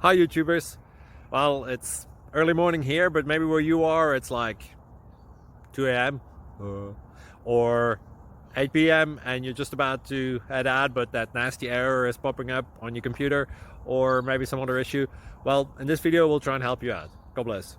Hi YouTubers. Well, it's early morning here, but maybe where you are it's like 2 a.m. or 8 p.m. and you're just about to head out, but that nasty error is popping up on your computer, or maybe some other issue. Well, in this video we'll try and help you out. God bless.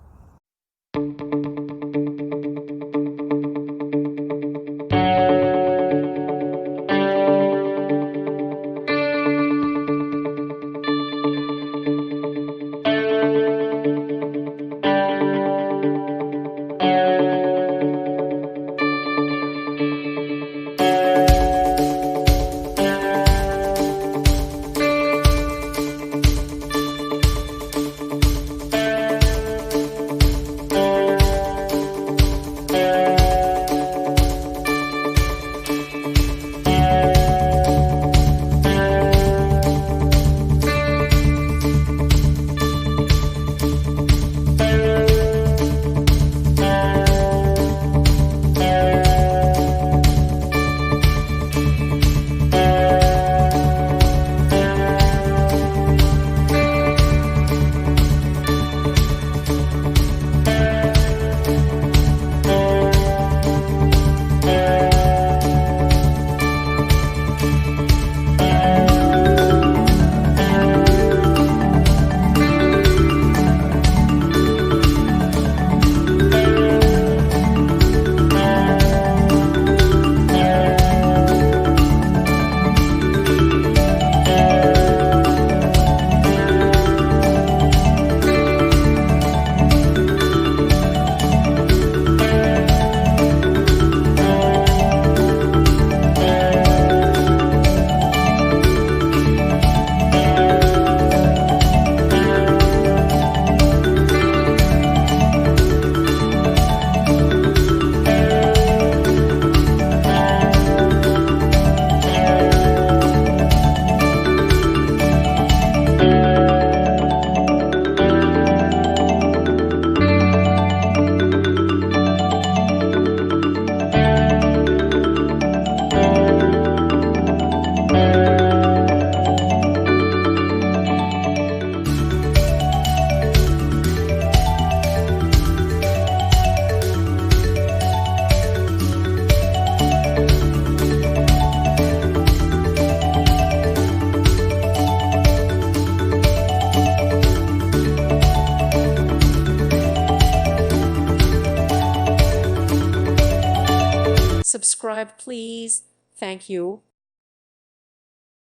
Subscribe, please. Thank you.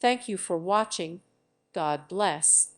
Thank you for watching. God bless.